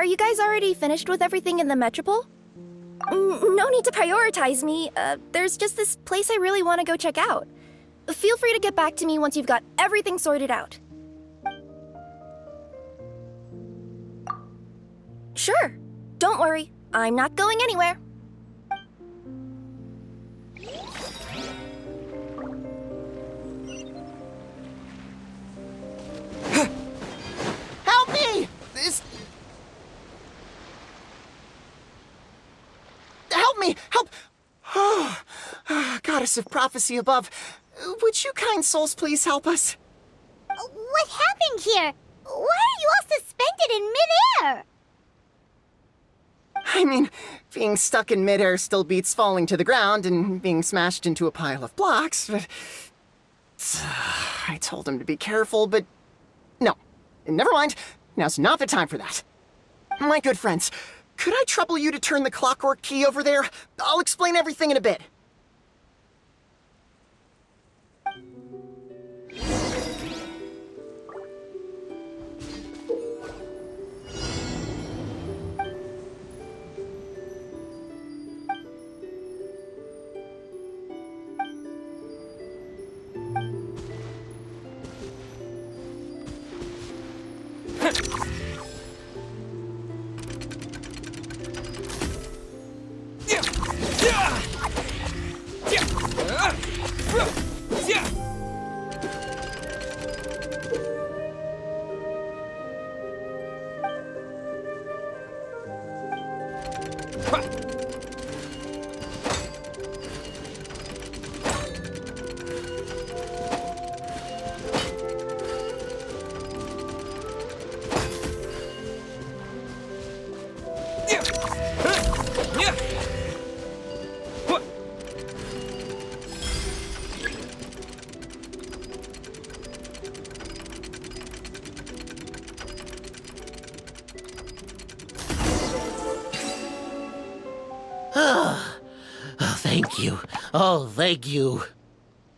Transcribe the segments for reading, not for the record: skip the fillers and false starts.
are you guys already finished with everything in the Metropole? No need to prioritize me. There's just this place I really want to go check out. Feel free to get back to me once you've got everything sorted out. Sure. Don't worry. I'm not going anywhere. Help me! Help me! Help! Oh, Goddess of Prophecy above, would you kind souls please help us? What happened here? Why are you all suspended in midair? I mean, being stuck in midair still beats falling to the ground and being smashed into a pile of blocks, but... I told him to be careful, but... No. Never mind. Now's not the time for that. My good friends, could I trouble you to turn the clockwork key over there? I'll explain everything in a bit. Thank you. Oh, thank you.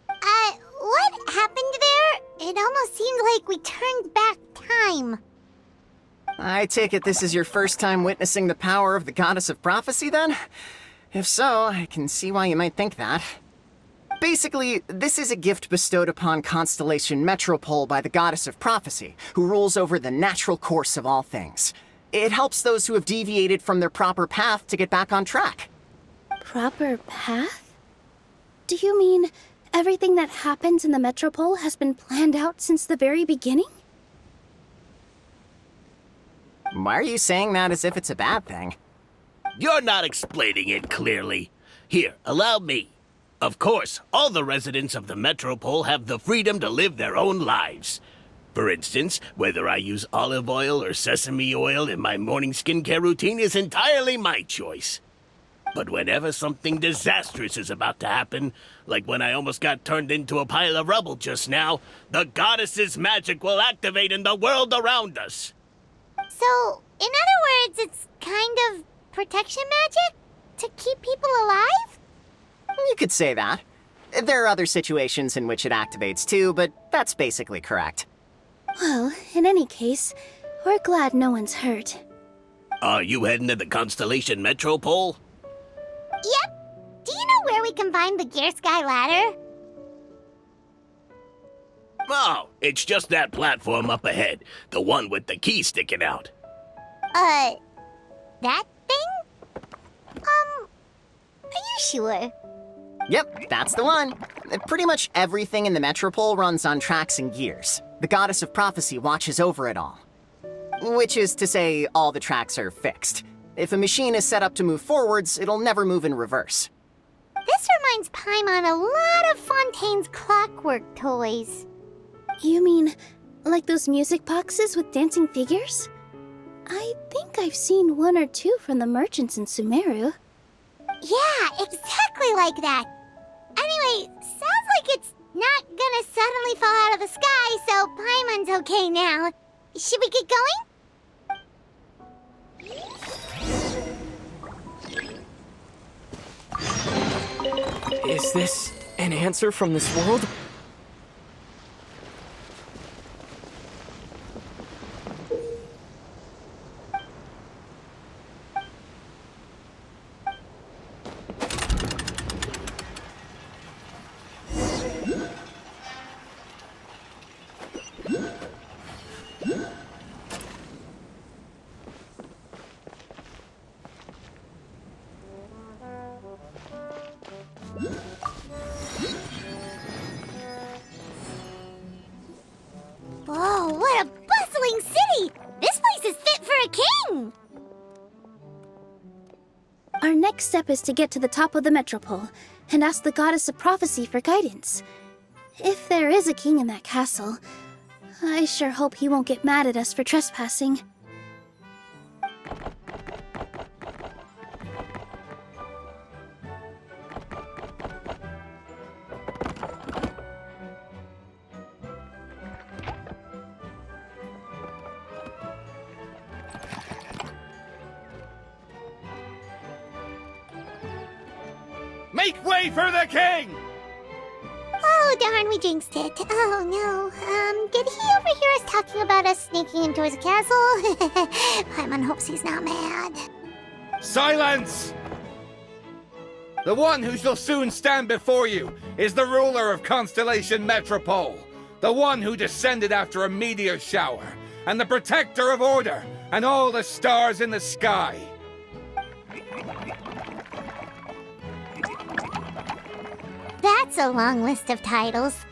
What happened there? It almost seemed like we turned back time. I take it this is your first time witnessing the power of the Goddess of Prophecy, then? If so, I can see why you might think that. Basically, this is a gift bestowed upon Constellation Metropole by the Goddess of Prophecy, who rules over the natural course of all things. It helps those who have deviated from their proper path to get back on track. Proper path? Do you mean everything that happens in the Metropole has been planned out since the very beginning? Why are you saying that as if it's a bad thing? You're not explaining it clearly. Here, allow me. Of course, all the residents of the Metropole have the freedom to live their own lives. For instance, whether I use olive oil or sesame oil in my morning skincare routine is entirely my choice. But whenever something disastrous is about to happen, like when I almost got turned into a pile of rubble just now, the goddess's magic will activate in the world around us. So, in other words, it's kind of protection magic? To keep people alive? You could say that. There are other situations in which it activates too, but that's basically correct. Well, in any case, we're glad no one's hurt. Are you heading to the Constellation Metropole? Yep. Do you know where we can find the Gear Sky Ladder? Oh, it's just that platform up ahead. The one with the key sticking out. That thing? Are you sure? Yep, that's the one. Pretty much everything in the Metropole runs on tracks and gears. The Goddess of Prophecy watches over it all. Which is to say, all the tracks are fixed. If a machine is set up to move forwards, it'll never move in reverse. This reminds Paimon a lot of Fontaine's clockwork toys. You mean, like those music boxes with dancing figures? I think I've seen one or two from the merchants in Sumeru. Yeah, exactly like that. Anyway, sounds like it's not gonna suddenly fall out of the sky, so Paimon's okay now. Should we get going? Is this an answer from this world? Our next step is to get to the top of the Metropole and ask the Goddess of Prophecy for guidance. If there is a king in that castle, I sure hope he won't get mad at us for trespassing. Make way for the king! Oh, darn, we jinxed it. Oh, no. Did he overhear us talking about us sneaking into his castle? Paimon hopes he's not mad. Silence! The one who shall soon stand before you is the ruler of Constellation Metropole, the one who descended after a meteor shower, and the protector of order and all the stars in the sky. That's a long list of titles.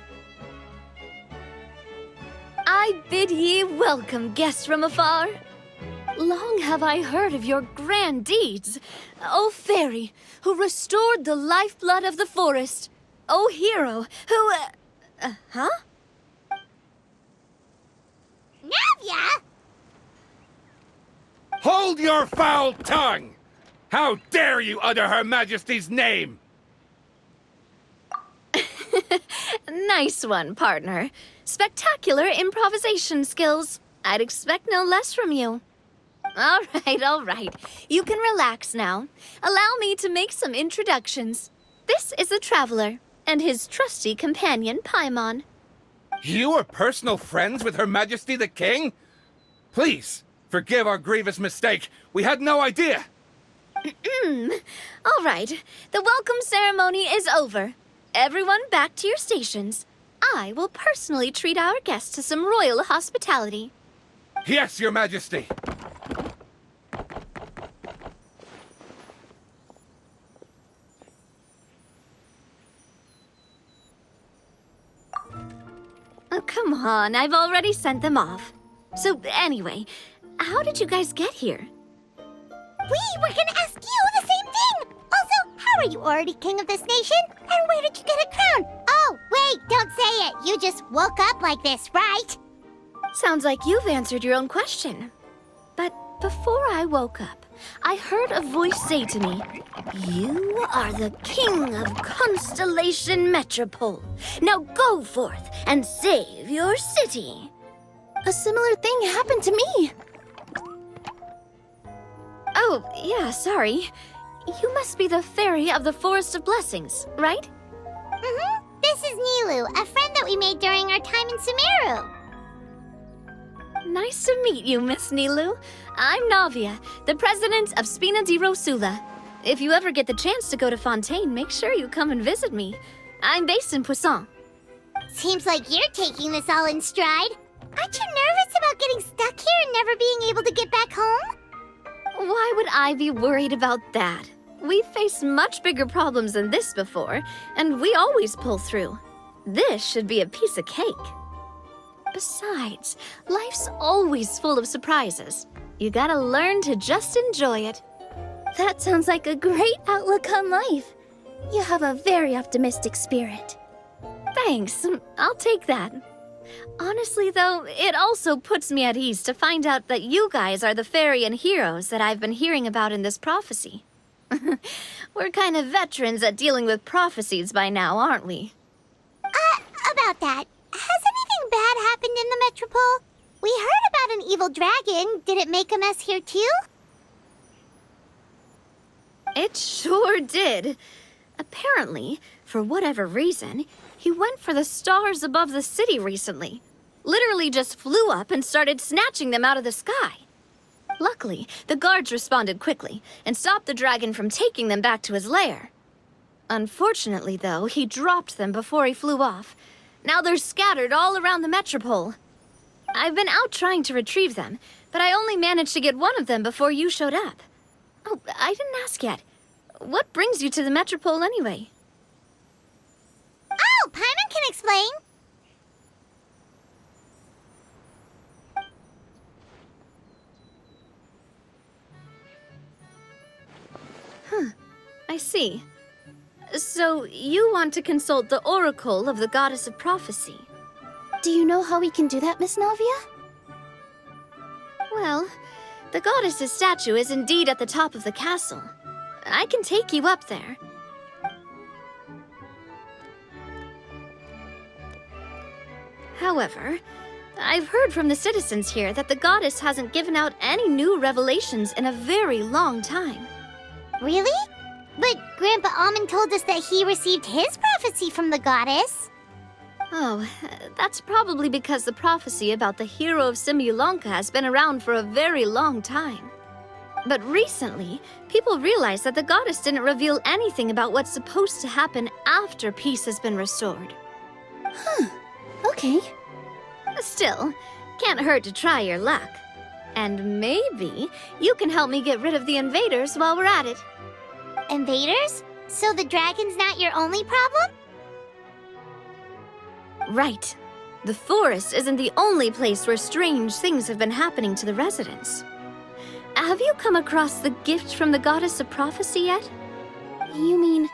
I bid ye welcome, guests from afar. Long have I heard of your grand deeds, O fairy, who restored the lifeblood of the forest, O hero, who, huh? Navia! Hold your foul tongue! How dare you utter Her Majesty's name? Nice one, partner. Spectacular improvisation skills. I'd expect no less from you. All right. You can relax now. Allow me to make some introductions. This is the Traveler, and his trusty companion, Paimon. You are personal friends with Her Majesty the King? Please, forgive our grievous mistake. We had no idea. All right. The welcome ceremony is over. Everyone back to your stations. I will personally treat our guests to some royal hospitality. Yes, Your Majesty. Oh, come on. I've already sent them off. So, anyway, how did you guys get here? We were gonna ask you the same thing! Also, how are you already king of this nation? And where did you get a crown? Oh, wait, don't say it. You just woke up like this, right? Sounds like you've answered your own question. But before I woke up, I heard a voice say to me, "You are the king of Constellation Metropole. Now go forth and save your city." A similar thing happened to me. Oh, yeah, sorry. You must be the fairy of the Forest of Blessings, right? Mm-hmm. This is Nilou, a friend that we made during our time in Sumeru. Nice to meet you, Miss Nilou. I'm Navia, the president of Spina di Rosula. If you ever get the chance to go to Fontaine, make sure you come and visit me. I'm based in Poisson. Seems like you're taking this all in stride. Aren't you nervous about getting stuck here and never being able to get back home? Why would I be worried about that? We've faced much bigger problems than this before, and we always pull through. This should be a piece of cake. Besides, life's always full of surprises. You gotta learn to just enjoy it. That sounds like a great outlook on life. You have a very optimistic spirit. Thanks, I'll take that. Honestly, though, it also puts me at ease to find out that you guys are the fairy and heroes that I've been hearing about in this prophecy. We're kind of veterans at dealing with prophecies by now, aren't we? About that, has anything bad happened in the Metropole? We heard about an evil dragon. Did it make a mess here too? It sure did. Apparently, for whatever reason, he went for the stars above the city recently. Literally just flew up and started snatching them out of the sky. Luckily, the guards responded quickly and stopped the dragon from taking them back to his lair. Unfortunately, though, he dropped them before he flew off. Now they're scattered all around the Metropole. I've been out trying to retrieve them, but I only managed to get one of them before you showed up. Oh, I didn't ask yet. What brings you to the Metropole anyway? Oh, Paimon can explain. Huh. I see. So, you want to consult the oracle of the Goddess of Prophecy? Do you know how we can do that, Miss Navia? Well, the goddess's statue is indeed at the top of the castle. I can take you up there. However, I've heard from the citizens here that the goddess hasn't given out any new revelations in a very long time. Really? But Grandpa Almond told us that he received his prophecy from the goddess. Oh, that's probably because the prophecy about the hero of Simulanka has been around for a very long time. But recently, people realized that the goddess didn't reveal anything about what's supposed to happen after peace has been restored. Huh. Okay. Still, can't hurt to try your luck. And maybe you can help me get rid of the invaders while we're at it. Invaders? So the dragon's not your only problem? Right. The forest isn't the only place where strange things have been happening to the residents. Have you come across the gift from the Goddess of Prophecy yet? You mean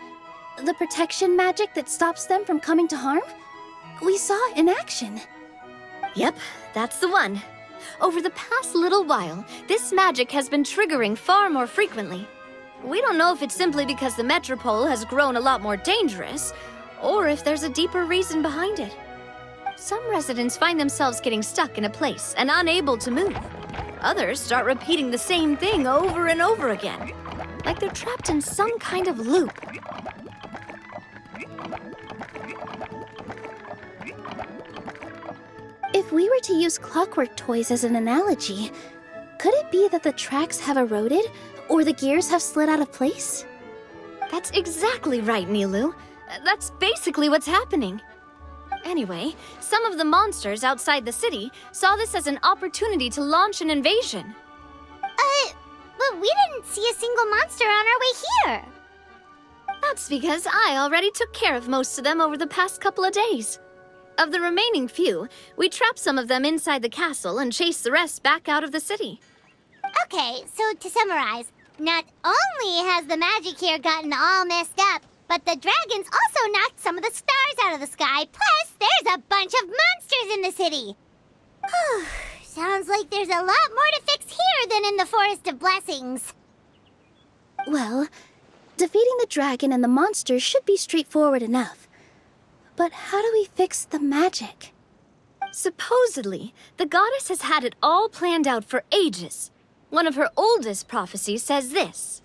the protection magic that stops them from coming to harm? We saw it in action. Yep, that's the one. Over the past little while, this magic has been triggering far more frequently. We don't know if it's simply because the Metropole has grown a lot more dangerous, or if there's a deeper reason behind it. Some residents find themselves getting stuck in a place and unable to move. Others start repeating the same thing over and over again, like they're trapped in some kind of loop. If we were to use clockwork toys as an analogy, could it be that the tracks have eroded or the gears have slid out of place? That's exactly right, Nilou. That's basically what's happening. Anyway, some of the monsters outside the city saw this as an opportunity to launch an invasion. But we didn't see a single monster on our way here. That's because I already took care of most of them over the past couple of days. Of the remaining few, we trapped some of them inside the castle and chased the rest back out of the city. Okay, so to summarize, not only has the magic here gotten all messed up, but the dragons also knocked some of the stars out of the sky, plus there's a bunch of monsters in the city. Sounds like there's a lot more to fix here than in the Forest of Blessings. Well, defeating the dragon and the monsters should be straightforward enough. But how do we fix the magic? Supposedly, the goddess has had it all planned out for ages. One of her oldest prophecies says this: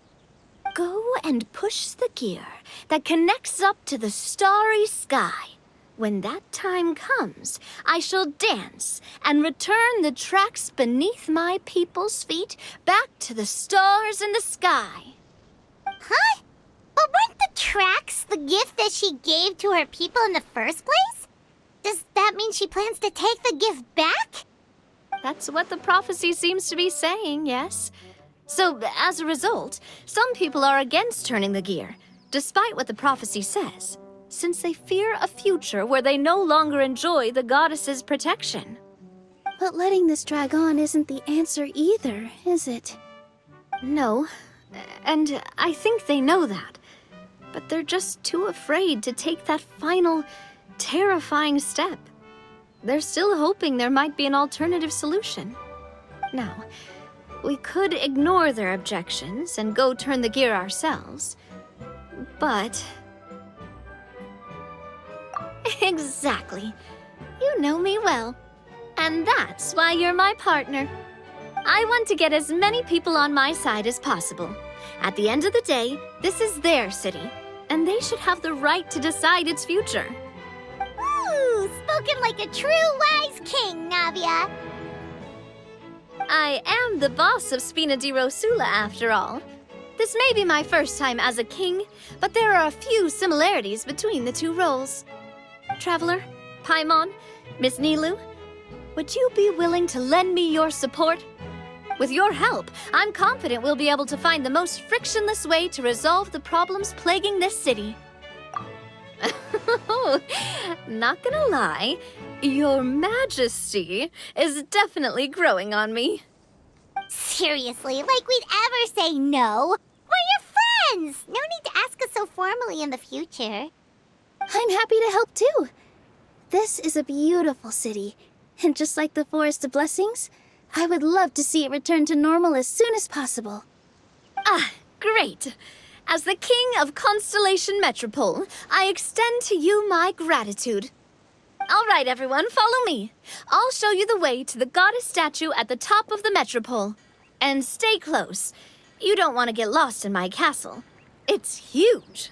"Go and push the gear that connects up to the starry sky. When that time comes, I shall dance and return the tracks beneath my people's feet back to the stars in the sky." Huh? But weren't the tracks the gift that she gave to her people in the first place? Does that mean she plans to take the gift back? That's what the prophecy seems to be saying, yes. So, as a result, some people are against turning the gear, despite what the prophecy says, since they fear a future where they no longer enjoy the goddess's protection. But letting this drag on isn't the answer either, is it? No, and I think they know that. But they're just too afraid to take that final, terrifying step. They're still hoping there might be an alternative solution. Now, we could ignore their objections and go turn the gear ourselves, but... Exactly. You know me well. And that's why you're my partner. I want to get as many people on my side as possible. At the end of the day, this is their city, and they should have the right to decide its future. Ooh, spoken like a true wise king, Navia. I am the boss of Spina di Rosula, after all. This may be my first time as a king, but there are a few similarities between the two roles. Traveler, Paimon, Miss Nilou, would you be willing to lend me your support? With your help, I'm confident we'll be able to find the most frictionless way to resolve the problems plaguing this city. Not gonna lie, Your Majesty is definitely growing on me. Seriously, like we'd ever say no? We're your friends! No need to ask so formally in the future. I'm happy to help too. This is a beautiful city, and just like the Forest of Blessings, I would love to see it return to normal as soon as possible. Ah, great. As the King of Constellation Metropole, I extend to you my gratitude. All right, everyone, follow me. I'll show you the way to the goddess statue at the top of the Metropole. And stay close. You don't want to get lost in my castle. It's huge.